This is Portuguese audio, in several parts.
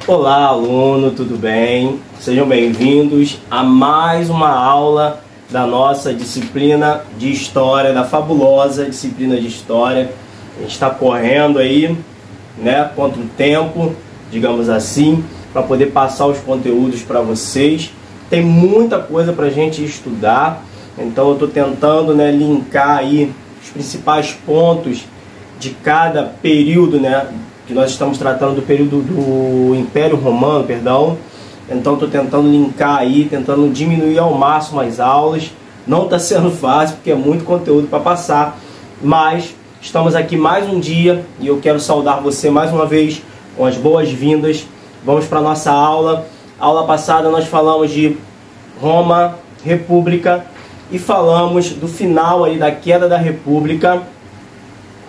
Olá, aluno, tudo bem? Sejam bem-vindos a mais uma aula da nossa disciplina de História, da fabulosa disciplina de História. A gente está correndo aí, né, contra o tempo, digamos assim, para poder passar os conteúdos para vocês. Tem muita coisa para a gente estudar, então eu estou tentando, né, linkar aí os principais pontos de cada período, né, que nós estamos tratando do período do Império Romano, perdão. Então estou tentando linkar aí, tentando diminuir ao máximo as aulas. Não está sendo fácil, porque é muito conteúdo para passar, mas estamos aqui mais um dia e eu quero saudar você mais uma vez com as boas-vindas. Vamos para a nossa aula. Aula passada nós falamos de Roma, República, e falamos do final aí da queda da República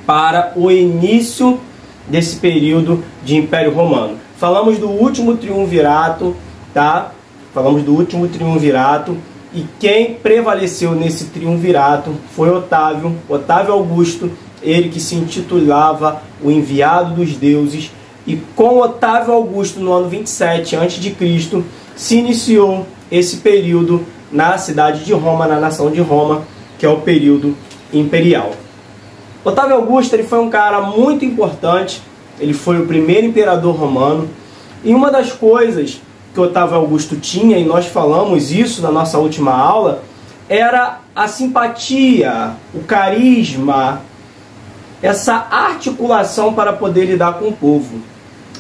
para o início desse período de Império Romano. Falamos do último triunvirato, tá? Falamos do último triunvirato, e quem prevaleceu nesse triunvirato foi Otávio Augusto, ele que se intitulava o enviado dos deuses, e com Otávio Augusto no ano 27 a.C. se iniciou esse período na cidade de Roma, na nação de Roma, que é o período imperial. Otávio Augusto ele foi um cara muito importante, ele foi o primeiro imperador romano, e uma das coisas que Otávio Augusto tinha, e nós falamos isso na nossa última aula, era a simpatia, o carisma, essa articulação para poder lidar com o povo.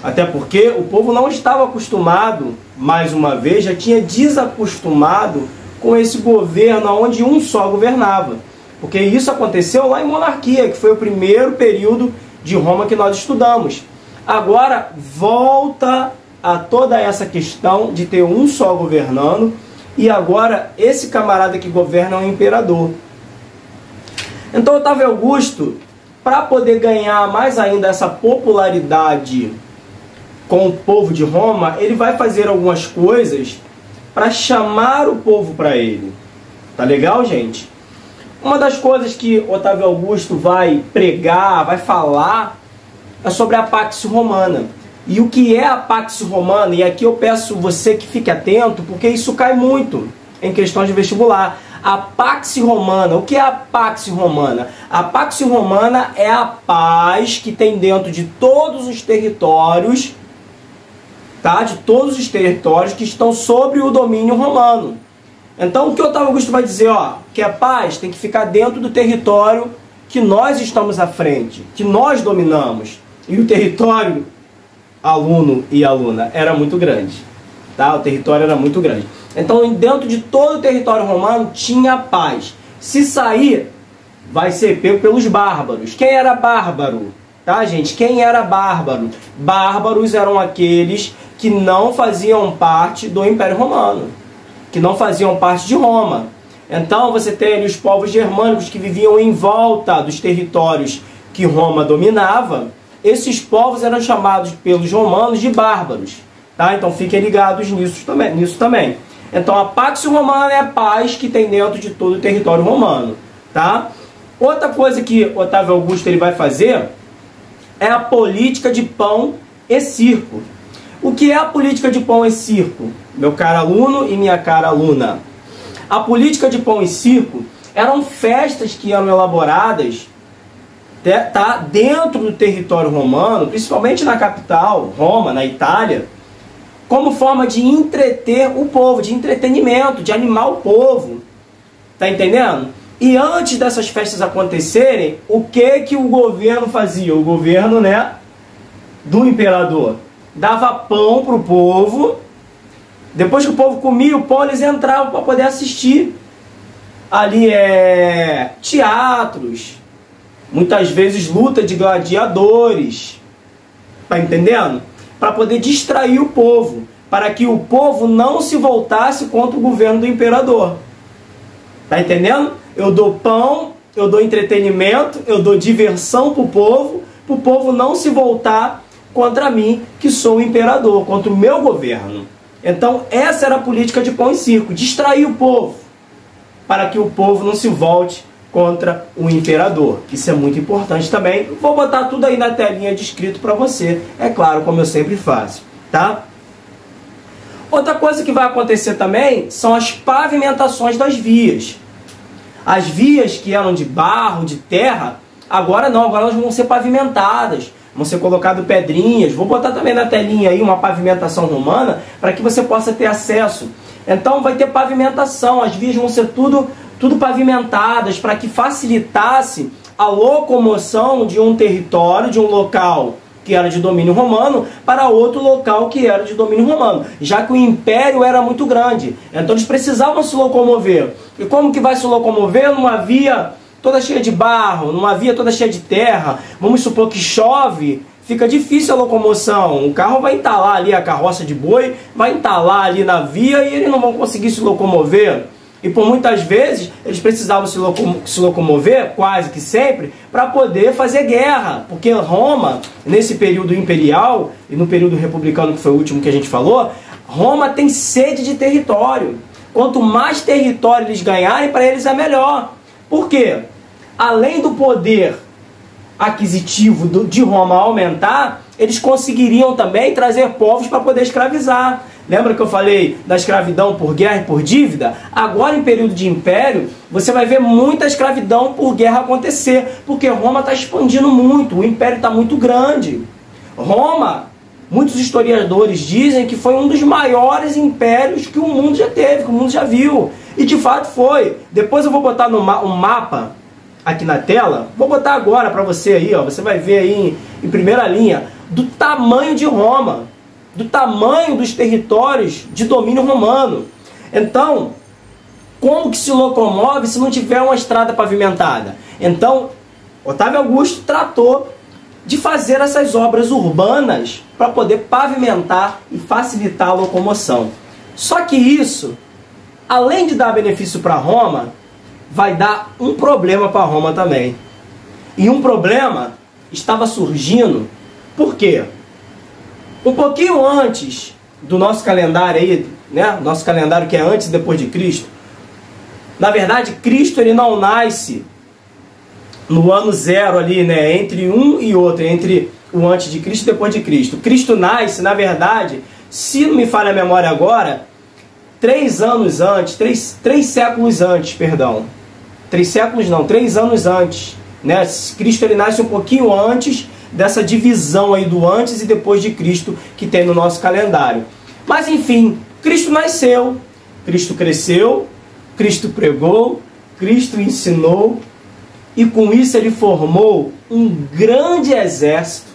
Até porque o povo não estava acostumado, mais uma vez, já tinha desacostumado com esse governo onde um só governava. Porque isso aconteceu lá em monarquia, que foi o primeiro período de Roma que nós estudamos. Agora volta a toda essa questão de ter um só governando, e agora esse camarada que governa é um imperador. Então Otávio Augusto, para poder ganhar mais ainda essa popularidade com o povo de Roma, ele vai fazer algumas coisas para chamar o povo para ele. Tá legal, gente? Uma das coisas que Otávio Augusto vai pregar, vai falar, é sobre a Pax Romana. E o que é a Pax Romana? E aqui eu peço você que fique atento, porque isso cai muito em questões de vestibular. A Pax Romana, o que é a Pax Romana? A Pax Romana é a paz que tem dentro de todos os territórios, tá? De todos os territórios que estão sob o domínio romano. Então o que Otávio Augusto vai dizer, ó, que a paz tem que ficar dentro do território que nós estamos à frente, que nós dominamos. E o território, aluno e aluna, era muito grande, tá? O território era muito grande. Então dentro de todo o território romano tinha paz. Se sair, vai ser pego pelos bárbaros. Quem era bárbaro? Tá, gente? Quem era bárbaro? Bárbaros eram aqueles que não faziam parte do Império Romano, que não faziam parte de Roma. Então você tem ali os povos germânicos que viviam em volta dos territórios que Roma dominava. Esses povos eram chamados pelos romanos de bárbaros. Tá? Então fiquem ligados nisso também. Então a Pax Romana é a paz que tem dentro de todo o território romano. Tá? Outra coisa que Otávio Augusto ele vai fazer é a política de pão e circo. O que é a política de pão e circo, meu caro aluno e minha cara aluna? A política de pão e circo eram festas que eram elaboradas, tá, dentro do território romano, principalmente na capital, Roma, na Itália, como forma de entreter o povo, de entretenimento, de animar o povo. Tá entendendo? E antes dessas festas acontecerem, o que o governo fazia? O governo, né, do imperador dava pão para o povo. Depois que o povo comia o pão, eles entravam para poder assistir ali teatros, muitas vezes luta de gladiadores, tá entendendo? Para poder distrair o povo, para que o povo não se voltasse contra o governo do imperador. Tá entendendo? Eu dou pão, eu dou entretenimento, eu dou diversão para o povo não se voltar contra mim, que sou o imperador, contra o meu governo. Então essa era a política de pão e circo, distrair o povo, para que o povo não se volte contra o imperador. Isso é muito importante também. Vou botar tudo aí na telinha descrito para você, é claro, como eu sempre faço. tá? Outra coisa que vai acontecer também são as pavimentações das vias. As vias que eram de barro, de terra, agora não, agora elas vão ser pavimentadas, vão ser colocadas pedrinhas. Vou botar também na telinha aí uma pavimentação romana para que você possa ter acesso. Então vai ter pavimentação, as vias vão ser tudo pavimentadas para que facilitasse a locomoção de um território, de um local que era de domínio romano, para outro local que era de domínio romano, já que o império era muito grande. Então eles precisavam se locomover. E como que vai se locomover? Numa via toda cheia de barro, numa via toda cheia de terra. Vamos supor que chove, fica difícil a locomoção. O carro vai entalar ali, a carroça de boi vai entalar ali na via e eles não vão conseguir se locomover. E por muitas vezes eles precisavam se locomover, quase que sempre, para poder fazer guerra. Porque Roma, nesse período imperial e no período republicano, que foi o último que a gente falou, Roma tem sede de território. Quanto mais território eles ganharem, para eles é melhor. Por quê? Além do poder aquisitivo de Roma aumentar, eles conseguiriam também trazer povos para poder escravizar. Lembra que eu falei da escravidão por guerra e por dívida? Agora, em período de império, você vai ver muita escravidão por guerra acontecer, porque Roma está expandindo muito, o império está muito grande. Roma, muitos historiadores dizem que foi um dos maiores impérios que o mundo já teve, que o mundo já viu. E de fato foi. Depois eu vou botar um mapa aqui na tela, vou botar agora para você aí, ó, você vai ver aí em primeira linha, do tamanho de Roma, do tamanho dos territórios de domínio romano. Então, como que se locomove se não tiver uma estrada pavimentada? Então, Otávio Augusto tratou de fazer essas obras urbanas para poder pavimentar e facilitar a locomoção. Só que isso, além de dar benefício para Roma, vai dar um problema para Roma também. E um problema estava surgindo, por quê? Um pouquinho antes do nosso calendário aí, né? Nosso calendário que é antes e depois de Cristo. Na verdade, Cristo ele não nasce no ano zero ali, né? Entre um e outro, entre o antes de Cristo e depois de Cristo. Cristo nasce, na verdade, se não me falha a memória agora, 3 anos antes, 3 séculos antes, perdão. 3 séculos não, 3 anos antes, né? Cristo ele nasce um pouquinho antes dessa divisão aí do antes e depois de Cristo que tem no nosso calendário. Mas enfim, Cristo nasceu, Cristo cresceu, Cristo pregou, Cristo ensinou e com isso ele formou um grande exército,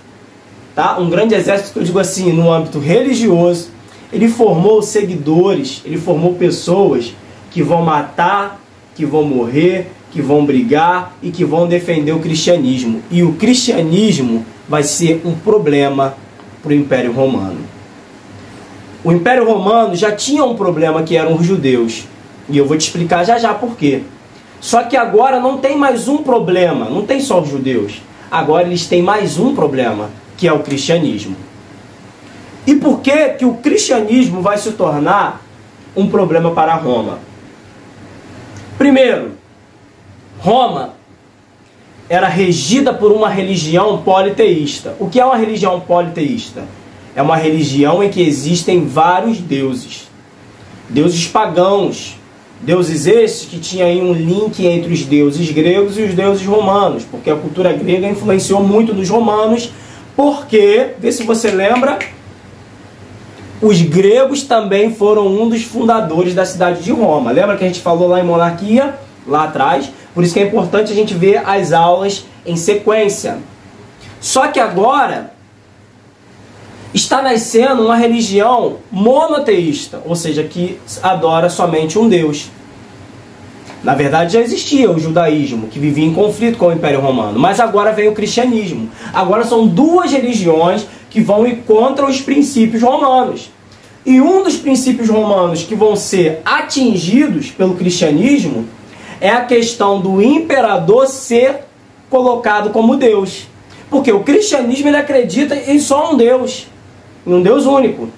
tá? Um grande exército que eu digo assim, no âmbito religioso. Ele formou seguidores, ele formou pessoas que vão matar, que vão morrer, que vão brigar e que vão defender o cristianismo. E o cristianismo vai ser um problema para o Império Romano. O Império Romano já tinha um problema que eram os judeus. E eu vou te explicar já já por quê. Só que agora não tem mais um problema, não tem só os judeus. Agora eles têm mais um problema, que é o cristianismo. E por que que o cristianismo vai se tornar um problema para Roma? Primeiro, Roma era regida por uma religião politeísta. O que é uma religião politeísta? É uma religião em que existem vários deuses. Deuses pagãos. Deuses esses que tinham aí um link entre os deuses gregos e os deuses romanos. Porque a cultura grega influenciou muito nos romanos. Porque, vê se você lembra, os gregos também foram um dos fundadores da cidade de Roma. Lembra que a gente falou lá em monarquia, lá atrás? Por isso que é importante a gente ver as aulas em sequência. Só que agora está nascendo uma religião monoteísta, ou seja, que adora somente um Deus. Na verdade já existia o judaísmo, que vivia em conflito com o Império Romano, mas agora vem o cristianismo. Agora são duas religiões que vão ir contra os princípios romanos. E um dos princípios romanos que vão ser atingidos pelo cristianismo é a questão do imperador ser colocado como Deus. Porque o cristianismo ele acredita em só um Deus, em um Deus único.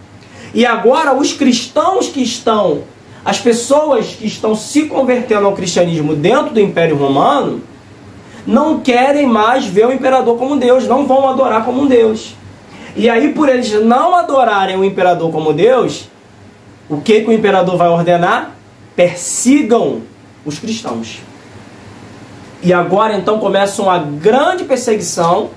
E agora os cristãos que estão, as pessoas que estão se convertendo ao cristianismo dentro do Império Romano, não querem mais ver o imperador como Deus, não vão adorar como um Deus. E aí, por eles não adorarem o imperador como Deus, o que o imperador vai ordenar? Persigam os cristãos. E agora, então, começa uma grande perseguição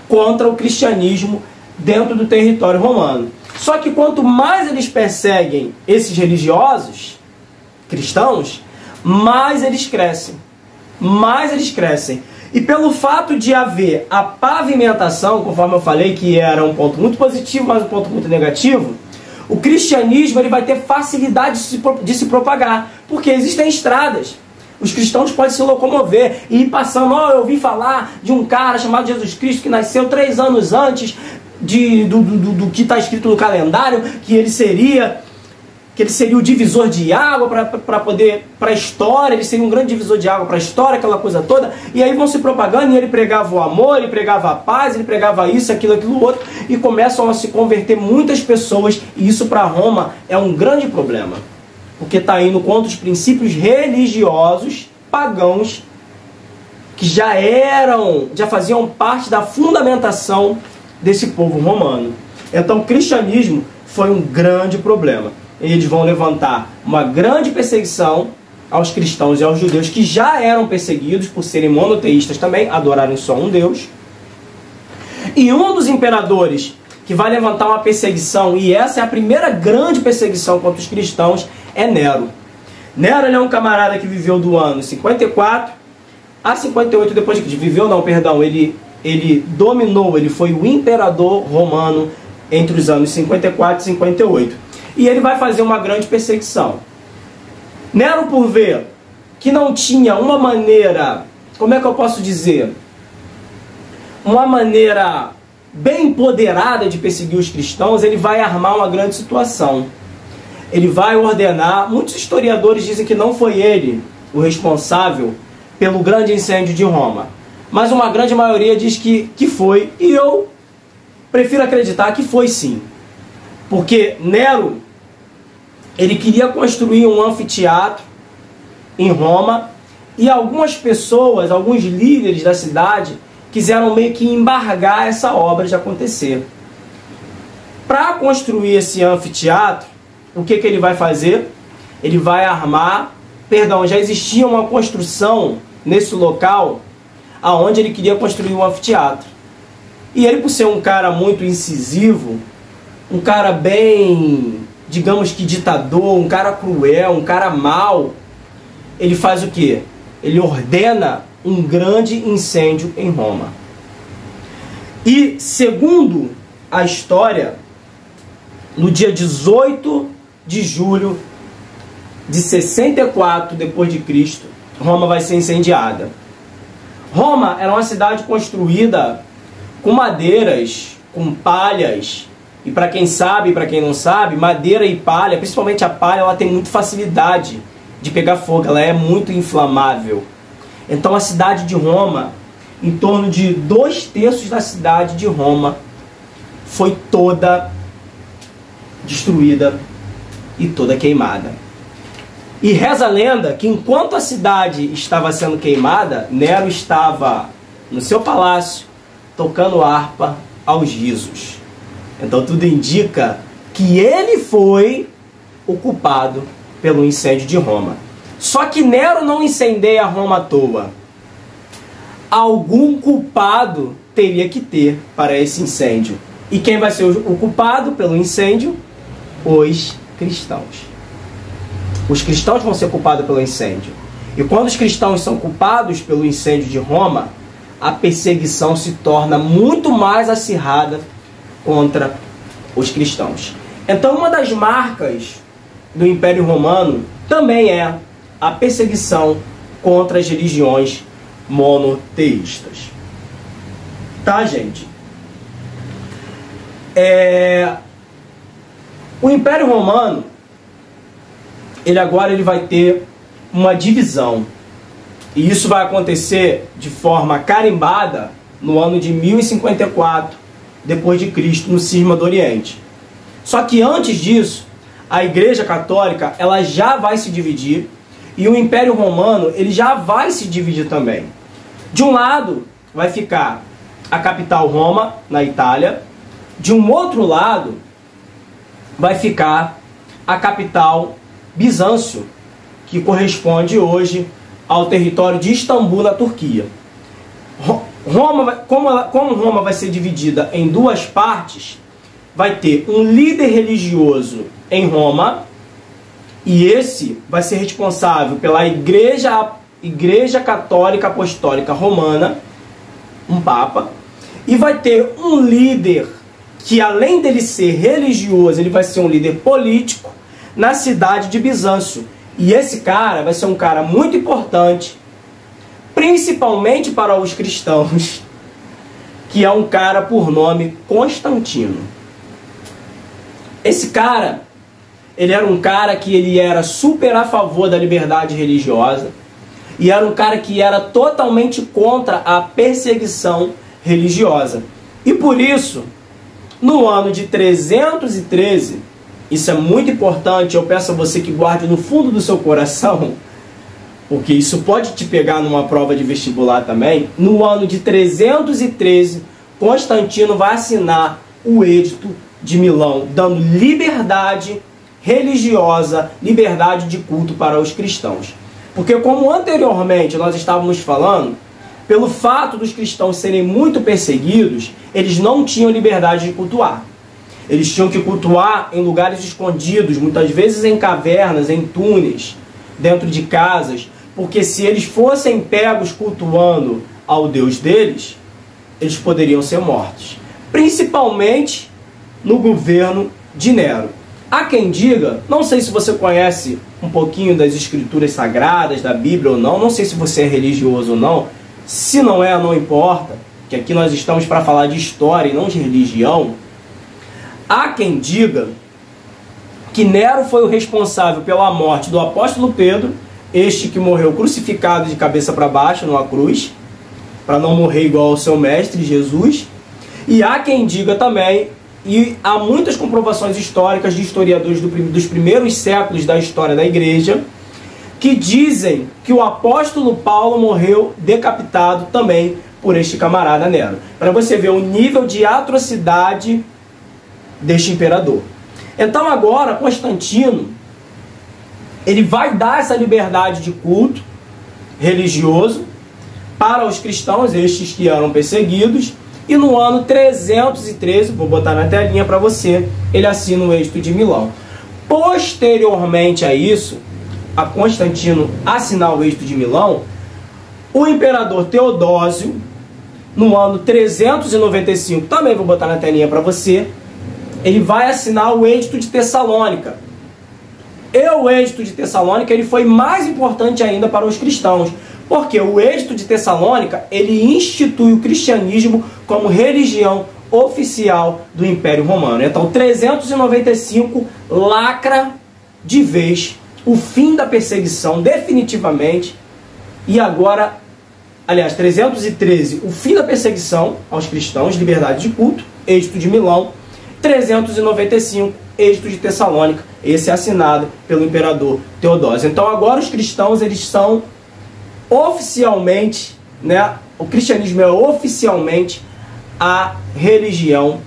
contra o cristianismo dentro do território romano. Só que quanto mais eles perseguem esses religiosos cristãos, mais eles crescem. Mais eles crescem. E pelo fato de haver a pavimentação, conforme eu falei, que era um ponto muito positivo, mas um ponto muito negativo, o cristianismo ele vai ter facilidade de se propagar, porque existem estradas. Os cristãos podem se locomover e ir passando. Eu ouvi falar de um cara chamado Jesus Cristo que nasceu 3 anos antes do que está escrito no calendário, que ele seria o divisor de água para a história, ele seria um grande divisor de água para a história, aquela coisa toda. E aí vão se propagando, e ele pregava o amor, ele pregava a paz, ele pregava isso, aquilo, outro, e começam a se converter muitas pessoas, e isso para Roma é um grande problema, porque está indo contra os princípios religiosos pagãos que já faziam parte da fundamentação desse povo romano. Então o cristianismo foi um grande problema. Eles vão levantar uma grande perseguição aos cristãos e aos judeus que já eram perseguidos por serem monoteístas também, adorarem só um Deus. E um dos imperadores que vai levantar uma perseguição, e essa é a primeira grande perseguição contra os cristãos, é Nero. Nero ele é um camarada que viveu do ano 54 a 58 depois de Cristo. Ele dominou, ele foi o imperador romano entre os anos 54 e 58. E ele vai fazer uma grande perseguição. Nero, por ver que não tinha uma maneira, como é que eu posso dizer? Uma maneira bem empoderada de perseguir os cristãos, ele vai armar uma grande situação. Ele vai ordenar, muitos historiadores dizem que não foi ele o responsável pelo grande incêndio de Roma, mas uma grande maioria diz que foi, e eu prefiro acreditar que foi sim. Porque Nero, ele queria construir um anfiteatro em Roma, e algumas pessoas, alguns líderes da cidade, quiseram meio que embargar essa obra de acontecer. Para construir esse anfiteatro, o que ele vai fazer? Ele vai já existia uma construção nesse local, aonde ele queria construir um anfiteatro. E ele, por ser um cara muito incisivo, um cara bem, digamos que ditador, um cara cruel, um cara mau, ele faz o quê? Ele ordena um grande incêndio em Roma. E, segundo a história, no dia 18 de julho de 64 depois de Cristo, Roma vai ser incendiada. Roma era uma cidade construída com madeiras, com palhas. E para quem sabe e para quem não sabe, madeira e palha, principalmente a palha, ela tem muita facilidade de pegar fogo, ela é muito inflamável. Então a cidade de Roma, em torno de 2/3 da cidade de Roma, foi toda destruída e toda queimada. E reza a lenda que enquanto a cidade estava sendo queimada, Nero estava no seu palácio tocando harpa aos risos. Então tudo indica que ele foi o culpado pelo incêndio de Roma. Só que Nero não incendeia Roma à toa. Algum culpado teria que ter para esse incêndio. E quem vai ser o culpado pelo incêndio? Os cristãos. Os cristãos vão ser culpados pelo incêndio. E quando os cristãos são culpados pelo incêndio de Roma, a perseguição se torna muito mais acirrada contra os cristãos. Então, uma das marcas do Império Romano também é a perseguição contra as religiões monoteístas. Tá, gente? O Império Romano, ele vai ter uma divisão. E isso vai acontecer de forma carimbada no ano de 1054 depois de Cristo, no Cisma do Oriente. Só que antes disso, a Igreja Católica ela já vai se dividir e o Império Romano ele já vai se dividir também. De um lado vai ficar a capital Roma, na Itália, De um outro lado, vai ficar a capital Bizâncio, que corresponde hoje ao território de Istambul, na Turquia. Como Roma vai ser dividida em duas partes, vai ter um líder religioso em Roma, e esse vai ser responsável pela Igreja Católica Apostólica Romana, um papa, e vai ter um líder que, além dele ser religioso, ele vai ser um líder político na cidade de Bizâncio. E esse cara vai ser um cara muito importante, principalmente para os cristãos, que é um cara por nome Constantino. Esse cara, ele era um cara que ele era super a favor da liberdade religiosa, e era um cara que era totalmente contra a perseguição religiosa. E por isso, no ano de 313, isso é muito importante, eu peço a você que guarde no fundo do seu coração, porque isso pode te pegar numa prova de vestibular também. No ano de 313, Constantino vai assinar o Edito de Milão, dando liberdade religiosa, liberdade de culto para os cristãos. Porque, como anteriormente nós estávamos falando, pelo fato dos cristãos serem muito perseguidos, eles não tinham liberdade de cultuar. Eles tinham que cultuar em lugares escondidos, muitas vezes em cavernas, em túneis, dentro de casas, porque se eles fossem pegos cultuando ao Deus deles, eles poderiam ser mortos. Principalmente no governo de Nero. Há quem diga, não sei se você conhece um pouquinho das escrituras sagradas, da Bíblia ou não sei se você é religioso ou não, se não é, não importa, que aqui nós estamos para falar de história e não de religião. Há quem diga que Nero foi o responsável pela morte do apóstolo Pedro, este que morreu crucificado de cabeça para baixo numa cruz, para não morrer igual ao seu mestre Jesus. E há quem diga também, e há muitas comprovações históricas de historiadores dos primeiros séculos da história da igreja, que dizem que o apóstolo Paulo morreu decapitado também por este camarada Nero. Para você ver o nível de atrocidade deste imperador. Então agora Constantino, ele vai dar essa liberdade de culto religioso para os cristãos, estes que eram perseguidos, e no ano 313, vou botar na telinha para você, ele assina o Edito de Milão. Posteriormente a isso, a Constantino assinar o Edito de Milão, o imperador Teodósio, no ano 395, também vou botar na telinha para você, ele vai assinar o Edito de Tessalônica. E o Edito de Tessalônica ele foi mais importante ainda para os cristãos, porque o Edito de Tessalônica ele institui o cristianismo como religião oficial do Império Romano. Então 395 lacra de vez o fim da perseguição definitivamente, e agora, aliás, 313, o fim da perseguição aos cristãos, liberdade de culto, Edito de Milão. 395, Edito de Tessalônica, esse é assinado pelo imperador Teodósio. Então agora os cristãos, eles são oficialmente, né, o cristianismo é oficialmente a religião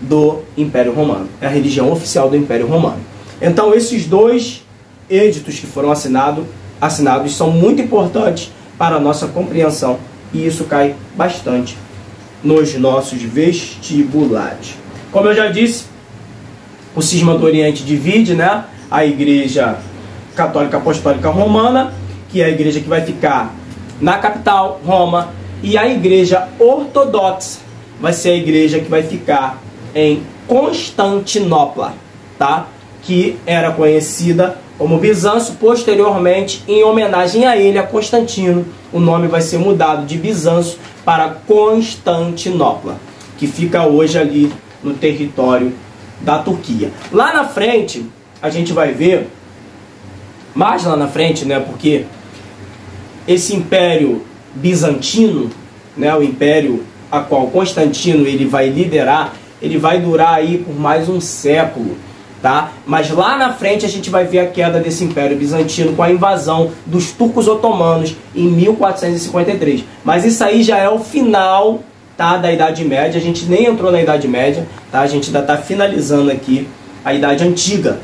do Império Romano. É a religião oficial do Império Romano. Então esses dois editos que foram assinados são muito importantes para a nossa compreensão, e isso cai bastante nos nossos vestibulares. Como eu já disse, o Cisma do Oriente divide, né, a Igreja Católica Apostólica Romana, que é a igreja que vai ficar na capital, Roma, e a Igreja Ortodoxa vai ser a igreja que vai ficar em Constantinopla, tá? Que era conhecida como Bizâncio. Posteriormente, em homenagem a ele, a Constantino, o nome vai ser mudado de Bizâncio para Constantinopla, que fica hoje ali no território da Turquia. Lá na frente, a gente vai ver, mais lá na frente, né, porque esse império bizantino, né, o império a qual Constantino ele vai liderar, ele vai durar aí por mais um século, tá? Mas lá na frente a gente vai ver a queda desse império bizantino com a invasão dos turcos otomanos em 1453. Mas isso aí já é o final, tá? tá, da Idade Média. A gente nem entrou na Idade Média, tá? A gente ainda está finalizando aqui a Idade Antiga,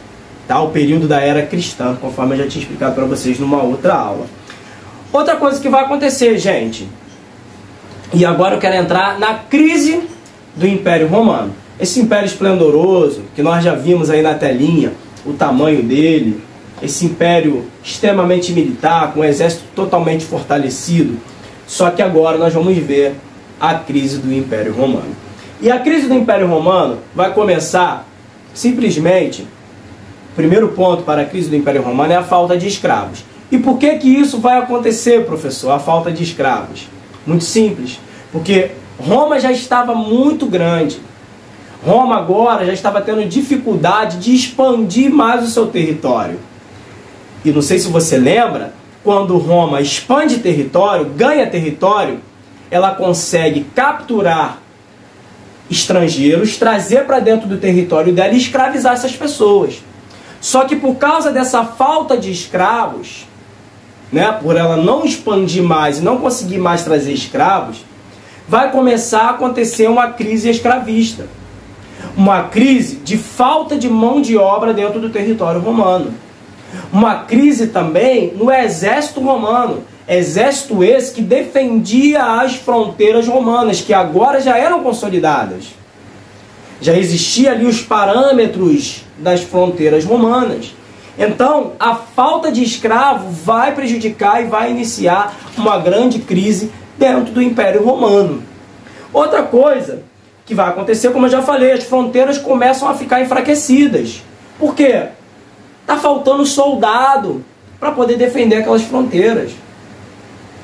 tá? O período da Era Cristã, conforme eu já tinha explicado para vocês numa outra aula. Outra coisa que vai acontecer, gente, e agora eu quero entrar na crise do Império Romano. Esse império esplendoroso, que nós já vimos aí na telinha, o tamanho dele, esse império extremamente militar, com um exército totalmente fortalecido. Só que agora nós vamos ver a crise do Império Romano. E a crise do Império Romano vai começar simplesmente, o primeiro ponto para a crise do Império Romano é a falta de escravos. E por que que isso vai acontecer, professor, a falta de escravos? Muito simples, porque Roma já estava muito grande. Roma agora já estava tendo dificuldade de expandir mais o seu território. E não sei se você lembra, quando Roma expande território, ganha território, ela consegue capturar estrangeiros, trazer para dentro do território dela e escravizar essas pessoas. Só que por causa dessa falta de escravos, né, por ela não expandir mais e não conseguir mais trazer escravos, vai começar a acontecer uma crise escravista. Uma crise de falta de mão de obra dentro do território romano. Uma crise também no exército romano. Exército esse que defendia as fronteiras romanas, que agora já eram consolidadas. Já existiam ali os parâmetros das fronteiras romanas. Então, a falta de escravo vai prejudicar e vai iniciar uma grande crise dentro do Império Romano. Outra coisa que vai acontecer, como eu já falei, as fronteiras começam a ficar enfraquecidas. Por quê? Está faltando soldado para poder defender aquelas fronteiras.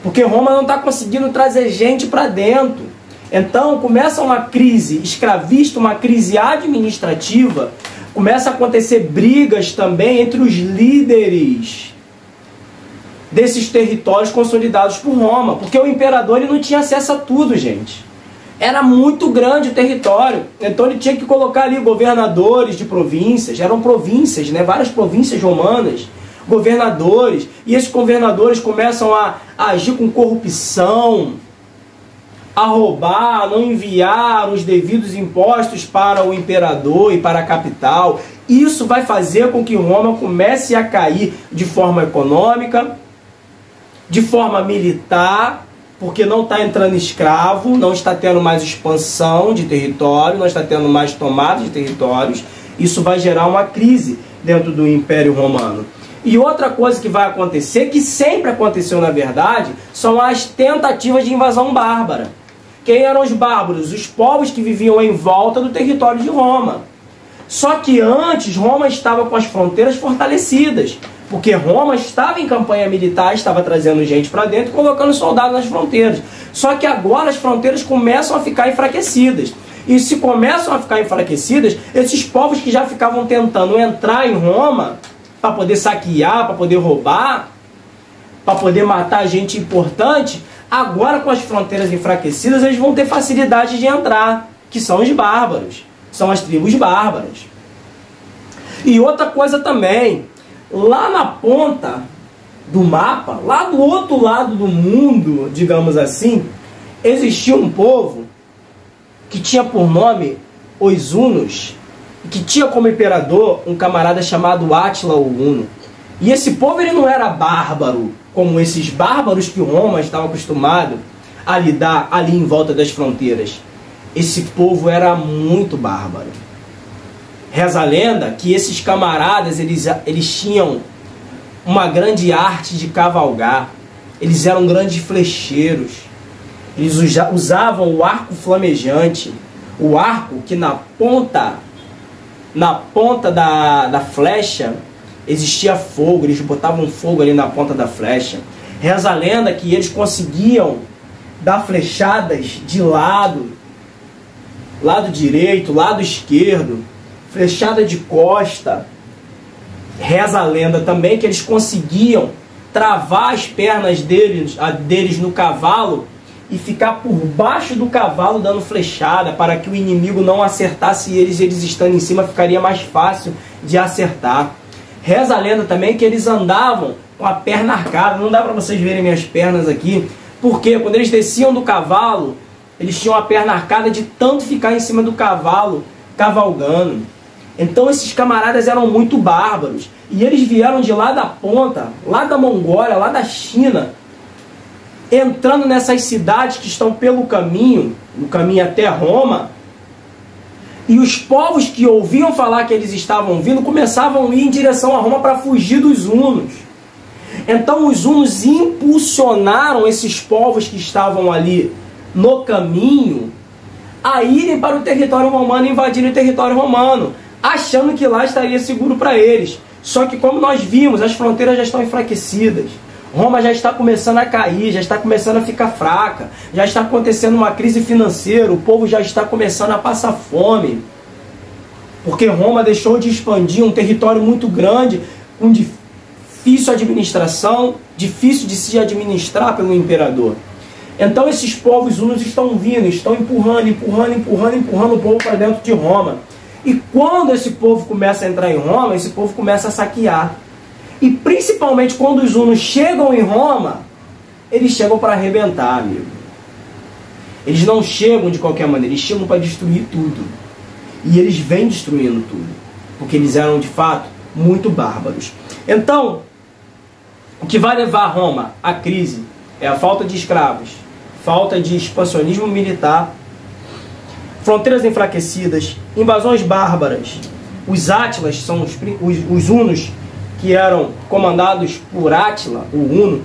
Porque Roma não está conseguindo trazer gente para dentro. Então começa uma crise escravista, uma crise administrativa. Começa a acontecer brigas também entre os líderes desses territórios consolidados por Roma. Porque o imperador ele não tinha acesso a tudo, gente. Era muito grande o território, então ele tinha que colocar ali governadores de províncias, eram províncias, né? Várias províncias romanas, governadores, e esses governadores começam a agir com corrupção, a roubar, a não enviar os devidos impostos para o imperador e para a capital. Isso vai fazer com que Roma comece a cair de forma econômica, de forma militar, porque não está entrando escravo, não está tendo mais expansão de território, não está tendo mais tomada de territórios. Isso vai gerar uma crise dentro do Império Romano. E outra coisa que vai acontecer, que sempre aconteceu na verdade, são as tentativas de invasão bárbara. Quem eram os bárbaros? Os povos que viviam em volta do território de Roma. Só que antes Roma estava com as fronteiras fortalecidas, porque Roma estava em campanha militar, estava trazendo gente para dentro e colocando soldados nas fronteiras. Só que agora as fronteiras começam a ficar enfraquecidas. E se começam a ficar enfraquecidas, esses povos que já ficavam tentando entrar em Roma para poder saquear, para poder roubar, para poder matar gente importante, agora com as fronteiras enfraquecidas eles vão ter facilidade de entrar, que são os bárbaros, são as tribos bárbaras. E outra coisa também, lá na ponta do mapa, lá do outro lado do mundo, digamos assim, existia um povo que tinha por nome os Hunos, que tinha como imperador um camarada chamado Átila o Huno. E esse povo ele não era bárbaro, como esses bárbaros que Roma estava acostumado a lidar ali em volta das fronteiras. Esse povo era muito bárbaro. Reza a lenda que esses camaradas eles tinham uma grande arte de cavalgar. Eles eram grandes flecheiros. Eles usavam o arco flamejante. O arco que na ponta da flecha existia fogo. Eles botavam fogo ali na ponta da flecha. Reza a lenda que eles conseguiam dar flechadas de lado direito, lado esquerdo, flechada de costa. Reza a lenda também que eles conseguiam travar as pernas deles no cavalo e ficar por baixo do cavalo dando flechada para que o inimigo não acertasse eles estando em cima ficaria mais fácil de acertar. Reza a lenda também que eles andavam com a perna arcada. Não dá para vocês verem minhas pernas aqui, porque quando eles desciam do cavalo, Eles tinham a perna arcada de tanto ficar em cima do cavalo, cavalgando. Então esses camaradas eram muito bárbaros. E eles vieram de lá da ponta, lá da Mongólia, lá da China, entrando nessas cidades que estão pelo caminho, no caminho até Roma. E os povos que ouviam falar que eles estavam vindo, começavam a ir em direção a Roma para fugir dos hunos. Então os hunos impulsionaram esses povos que estavam ali no caminho a irem para o território romano, invadirem o território romano, achando que lá estaria seguro para eles. Só que, como nós vimos, as fronteiras já estão enfraquecidas. Roma já está começando a cair, já está começando a ficar fraca, já está acontecendo uma crise financeira, o povo já está começando a passar fome. Porque Roma deixou de expandir um território muito grande, com difícil administração, difícil de se administrar pelo imperador. Então esses povos hunos estão vindo, estão empurrando o povo para dentro de Roma. E quando esse povo começa a entrar em Roma, esse povo começa a saquear. E principalmente quando os hunos chegam em Roma, eles chegam para arrebentar, amigo. Eles não chegam de qualquer maneira, eles chegam para destruir tudo. E eles vêm destruindo tudo, porque eles eram de fato muito bárbaros. Então, o que vai levar Roma à crise é a falta de escravos, falta de expansionismo militar, fronteiras enfraquecidas, invasões bárbaras. Os Átilas são os hunos, que eram comandados por Átila, o huno,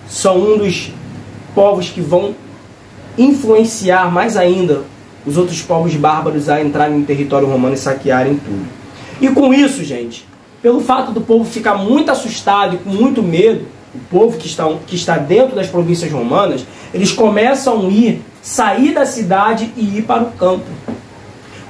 são um dos povos que vão influenciar mais ainda os outros povos bárbaros a entrarem no território romano e saquearem tudo. E com isso, gente, pelo fato do povo ficar muito assustado e com muito medo, o povo que está dentro das províncias romanas, eles começam a sair da cidade e ir para o campo.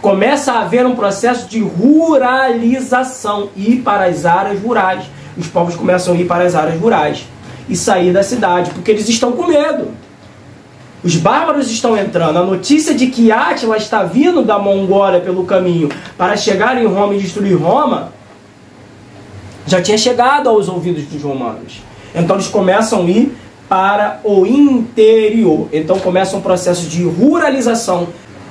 Começa a haver um processo de ruralização, ir para as áreas rurais. Os povos começam a ir para as áreas rurais e sair da cidade, porque eles estão com medo. Os bárbaros estão entrando. A notícia de que Átila está vindo da Mongólia pelo caminho para chegar em Roma e destruir Roma já tinha chegado aos ouvidos dos romanos. Então eles começam a ir para o interior. Então começa um processo de ruralização.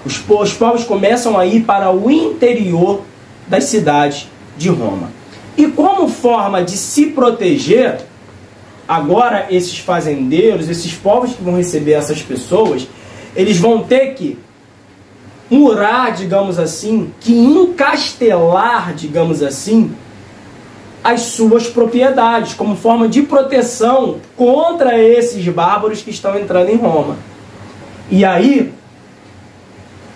Os povos começam a ir para o interior das cidades de Roma. E como forma de se proteger, agora esses fazendeiros, esses povos que vão receber essas pessoas, eles vão ter que murar, digamos assim, que encastelar, digamos assim, as suas propriedades, como forma de proteção contra esses bárbaros que estão entrando em Roma. E aí,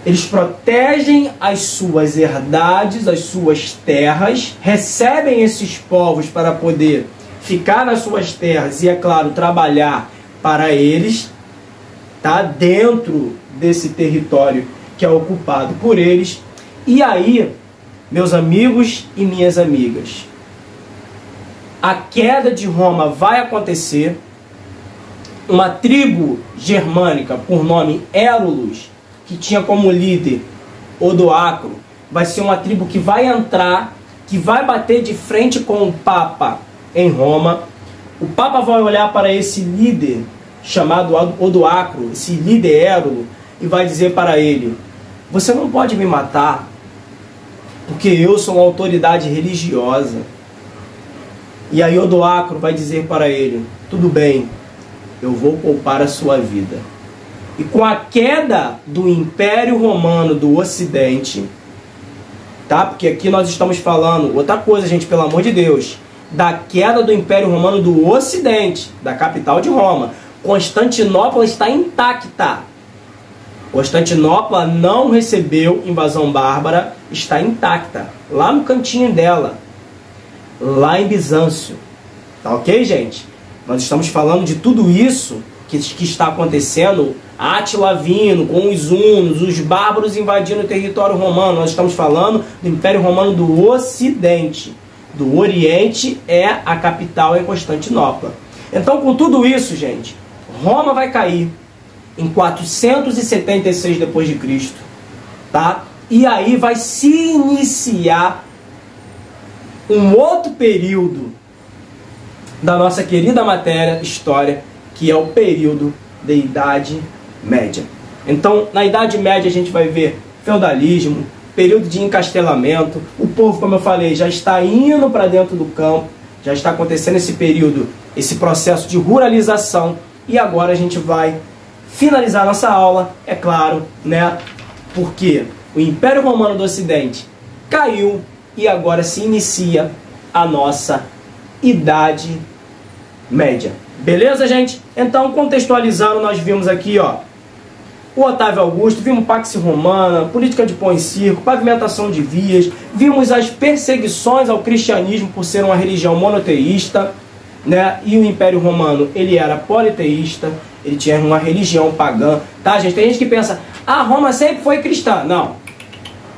eles protegem as suas herdades, as suas terras, recebem esses povos para poder ficar nas suas terras e, é claro, trabalhar para eles, tá? Dentro desse território que é ocupado por eles. E aí, meus amigos e minhas amigas, a queda de Roma vai acontecer. Uma tribo germânica por nome Érulus, que tinha como líder Odoacro, vai ser uma tribo que vai entrar, que vai bater de frente com o Papa em Roma. O Papa vai olhar para esse líder chamado Odoacro, esse líder Érulo, e vai dizer para ele: você não pode me matar, porque eu sou uma autoridade religiosa. E aí Odoacro vai dizer para ele: tudo bem, eu vou poupar a sua vida. E com a queda do Império Romano do Ocidente, tá? Porque aqui nós estamos falando outra coisa, gente, pelo amor de Deus, da queda do Império Romano do Ocidente, da capital de Roma. Constantinopla está intacta. Constantinopla não recebeu invasão bárbara, está intacta, lá no cantinho dela, lá em Bizâncio. Tá ok, gente? Nós estamos falando de tudo isso que está acontecendo. Átila vindo com os hunos, os bárbaros invadindo o território romano. Nós estamos falando do Império Romano do Ocidente. Do Oriente é a capital em Constantinopla. Então, com tudo isso, gente, Roma vai cair em 476 d.C., tá? E aí vai se iniciar um outro período da nossa querida matéria, história, que é o período da Idade Média. Então, na Idade Média a gente vai ver feudalismo, período de encastelamento, o povo, como eu falei, já está indo para dentro do campo, já está acontecendo esse período, esse processo de ruralização, e agora a gente vai finalizar nossa aula, é claro, né? Porque o Império Romano do Ocidente caiu e agora se inicia a nossa Idade Média. Beleza, gente? Então, contextualizando, nós vimos aqui, ó, o Otávio Augusto, vimos Pax Romana, política de pão e circo, pavimentação de vias, vimos as perseguições ao cristianismo por ser uma religião monoteísta, né? E o Império Romano, ele era politeísta, ele tinha uma religião pagã, tá, gente? Tem gente que pensa, ah, Roma sempre foi cristã. Não.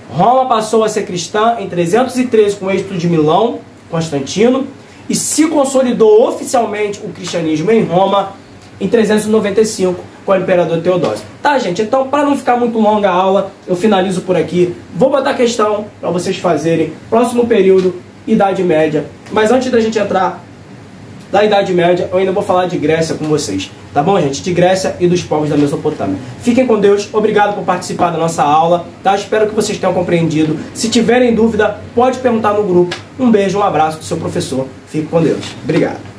Roma passou a ser cristã em 313 com o êxito de Milão, Constantino, e se consolidou oficialmente o cristianismo em Roma em 395 com o imperador Teodósio. Tá, gente? Então, para não ficar muito longa a aula, eu finalizo por aqui. Vou botar questão para vocês fazerem. Próximo período, Idade Média. Mas antes da gente entrar da Idade Média, eu ainda vou falar de Grécia com vocês. Tá bom, gente? De Grécia e dos povos da Mesopotâmia. Fiquem com Deus. Obrigado por participar da nossa aula. Tá? Espero que vocês tenham compreendido. Se tiverem dúvida, pode perguntar no grupo. Um beijo, um abraço do seu professor. Fique com Deus. Obrigado.